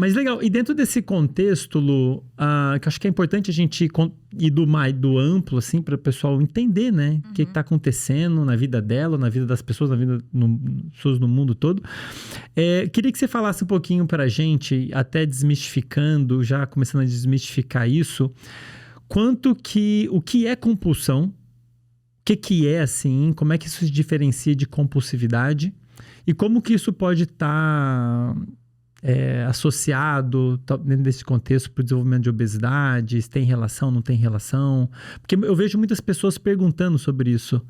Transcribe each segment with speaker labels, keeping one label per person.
Speaker 1: Mas legal, e dentro desse contexto, Lu, que eu acho que é importante a gente ir do amplo, assim, para o pessoal entender, né? O que está acontecendo na vida dela, na vida das pessoas, pessoas no mundo todo. Queria que você falasse um pouquinho para a gente, até desmistificando, já começando a desmistificar isso, o que é compulsão, o que é, assim, como é que isso se diferencia de compulsividade e como que isso pode estar... associado dentro desse contexto para o desenvolvimento de obesidade, se tem relação, não tem relação, porque eu vejo muitas pessoas perguntando sobre isso,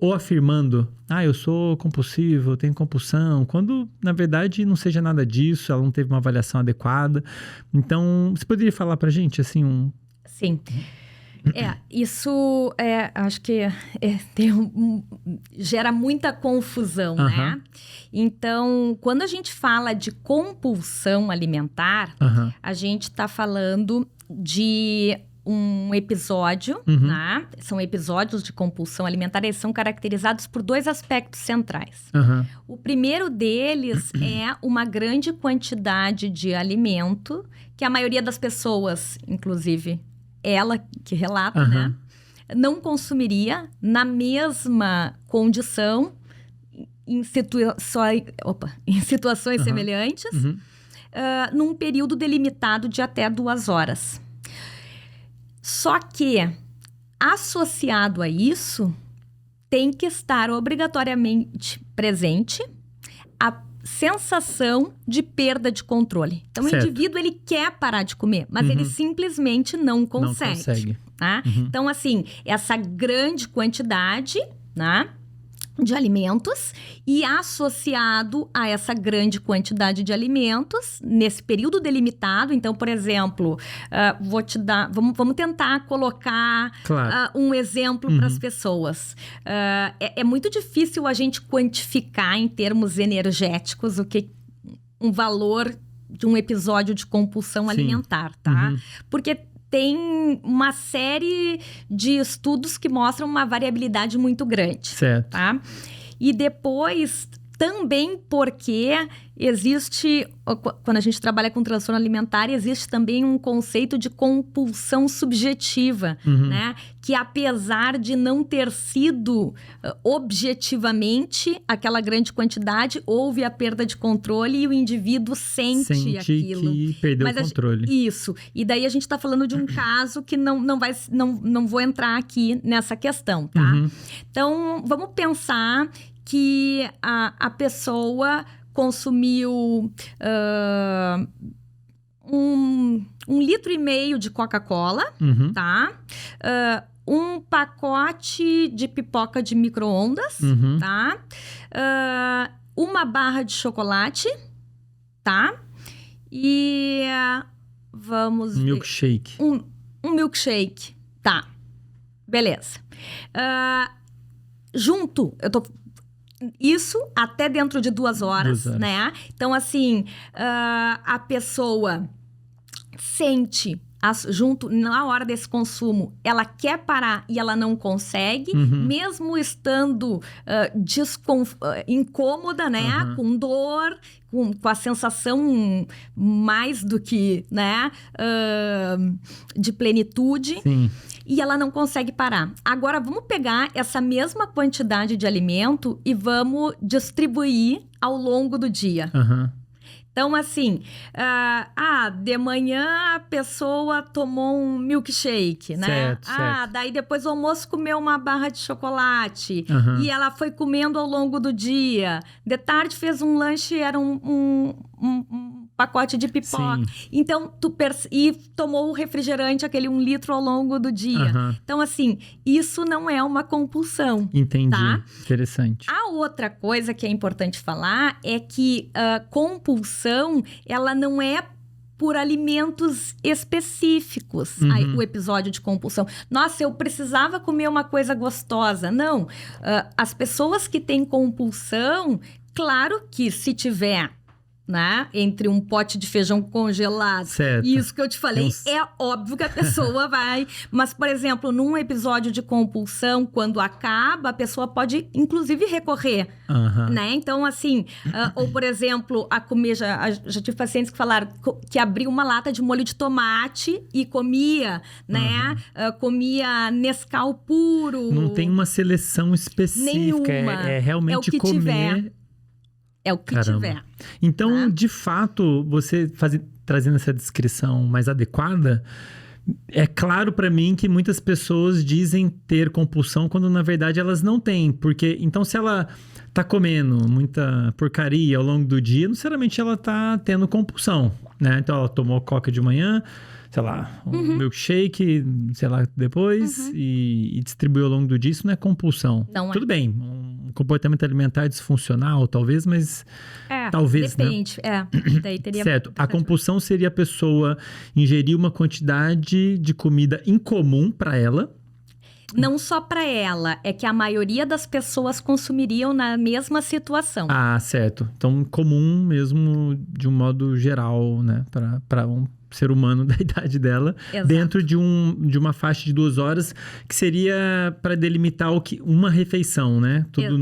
Speaker 1: ou afirmando, eu sou compulsivo, eu tenho compulsão, quando na verdade não seja nada disso, ela não teve uma avaliação adequada. Então, você poderia falar para a gente assim
Speaker 2: Sim. Isso acho que gera muita confusão, né? Então, quando a gente fala de compulsão alimentar, a gente está falando de um episódio, né? São episódios de compulsão alimentar, eles são caracterizados por 2 aspectos centrais. O primeiro deles é uma grande quantidade de alimento, que a maioria das pessoas, inclusive ela que relata, né? Não consumiria na mesma condição em situações semelhantes, num período delimitado de até 2 horas. Só que, associado a isso, tem que estar obrigatoriamente presente a sensação de perda de controle. Então,
Speaker 1: certo.
Speaker 2: O indivíduo, ele quer parar de comer, mas ele simplesmente não consegue.
Speaker 1: Não consegue.
Speaker 2: Tá? Então, assim, essa grande quantidade, né, de alimentos e associado a essa grande quantidade de alimentos nesse período delimitado. Então, por exemplo, vamos tentar colocar um exemplo para as pessoas. É muito difícil a gente quantificar em termos energéticos um valor de um episódio de compulsão alimentar, tá? Porque tem uma série de estudos que mostram uma variabilidade muito grande.
Speaker 1: Certo.
Speaker 2: Tá? E depois, também porque existe, quando a gente trabalha com transtorno alimentar, existe também um conceito de compulsão subjetiva, né? Que apesar de não ter sido objetivamente aquela grande quantidade, houve a perda de controle e o indivíduo sente aquilo.
Speaker 1: Que perdeu o controle.
Speaker 2: Isso. E daí a gente está falando de um caso que não vou entrar aqui nessa questão, tá? Então, vamos pensar que a pessoa consumiu 1,5 litro de Coca-Cola, tá? Um pacote de pipoca de micro-ondas, tá? Uma barra de chocolate, tá? E vamos ver.
Speaker 1: Milkshake.
Speaker 2: Um milkshake, tá? Beleza. Junto, isso até dentro de 2 horas, né? Então, assim, a pessoa sente, junto, na hora desse consumo, ela quer parar e ela não consegue, mesmo estando incômoda, né? Com dor, com a sensação mais do que, né? De plenitude.
Speaker 1: Sim.
Speaker 2: E ela não consegue parar. Agora, vamos pegar essa mesma quantidade de alimento e vamos distribuir ao longo do dia. Então, assim, de manhã a pessoa tomou um milkshake, né?
Speaker 1: Certo.
Speaker 2: Daí depois do almoço comeu uma barra de chocolate. E ela foi comendo ao longo do dia. De tarde fez um lanche, era um pacote de pipoca. Sim. Então, e tomou o refrigerante, aquele 1 litro ao longo do dia. Então, assim, isso não é uma compulsão.
Speaker 1: Entendi.
Speaker 2: Tá?
Speaker 1: Interessante.
Speaker 2: A outra coisa que é importante falar é que compulsão, ela não é por alimentos específicos, o episódio de compulsão. Nossa, eu precisava comer uma coisa gostosa. Não. As pessoas que têm compulsão, claro que se tiver, né? Entre um pote de feijão congelado
Speaker 1: Certo.
Speaker 2: e isso que eu te falei, é óbvio que a pessoa vai... Mas, por exemplo, num episódio de compulsão, quando acaba, a pessoa pode, inclusive, recorrer, né? Então, assim... ou, por exemplo, a comer... Já tive pacientes que falaram que abriu uma lata de molho de tomate e comia, né? Comia Nescau puro.
Speaker 1: Não tem uma seleção específica.
Speaker 2: Nenhuma.
Speaker 1: É realmente
Speaker 2: É o que
Speaker 1: comer...
Speaker 2: tiver. É o que tiver.
Speaker 1: Então,
Speaker 2: Tá?
Speaker 1: de fato, você trazendo essa descrição mais adequada, é claro para mim que muitas pessoas dizem ter compulsão quando na verdade elas não têm. Porque, então, se ela tá comendo muita porcaria ao longo do dia, não necessariamente ela tá tendo compulsão, né? Então, ela tomou coca de manhã, sei lá, um milkshake, sei lá, depois, e distribuiu ao longo do dia, isso não é compulsão.
Speaker 2: Não é.
Speaker 1: Tudo bem, um comportamento alimentar disfuncional, talvez, mas talvez,
Speaker 2: depende,
Speaker 1: né?
Speaker 2: Daí teria...
Speaker 1: Certo, a compulsão seria a pessoa ingerir uma quantidade de comida incomum para ela.
Speaker 2: Não só para ela, é que a maioria das pessoas consumiriam na mesma situação.
Speaker 1: Ah, certo. Então, comum mesmo, de um modo geral, né? Para um ser humano da idade dela.
Speaker 2: Exato.
Speaker 1: Dentro de uma faixa de 2 horas, que seria para delimitar uma refeição, né? Tudo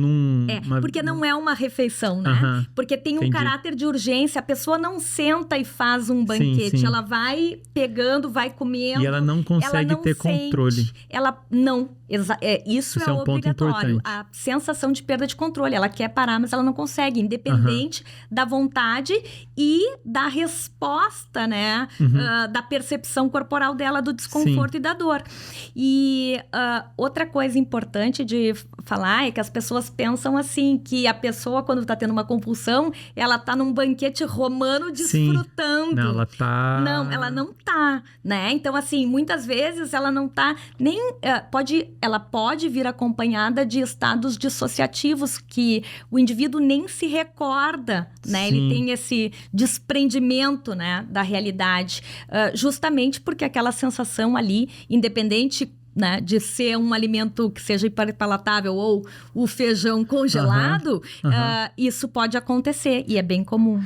Speaker 2: porque não é uma refeição, né? Porque tem um caráter de urgência. A pessoa não senta e faz um banquete.
Speaker 1: Sim.
Speaker 2: Ela vai pegando, vai comendo.
Speaker 1: E ela não consegue ter controle.
Speaker 2: Ela não... Isso é
Speaker 1: um ponto
Speaker 2: obrigatório.
Speaker 1: importante.
Speaker 2: A sensação de perda de controle. Ela quer parar, mas ela não consegue. Independente da vontade e da resposta, né? Da percepção corporal dela, do desconforto e da dor. E outra coisa importante de falar é que as pessoas pensam assim, que a pessoa, quando tá tendo uma compulsão, ela tá num banquete romano desfrutando.
Speaker 1: Não, ela tá...
Speaker 2: Não, ela não tá, né? Então, assim, muitas vezes ela não tá nem... ela pode vir acompanhada de estados dissociativos que o indivíduo nem se recorda, né? Ele tem esse desprendimento, né, da realidade. Justamente porque aquela sensação ali, independente, né, de ser um alimento que seja hiperpalatável ou o feijão congelado, isso pode acontecer e é bem comum.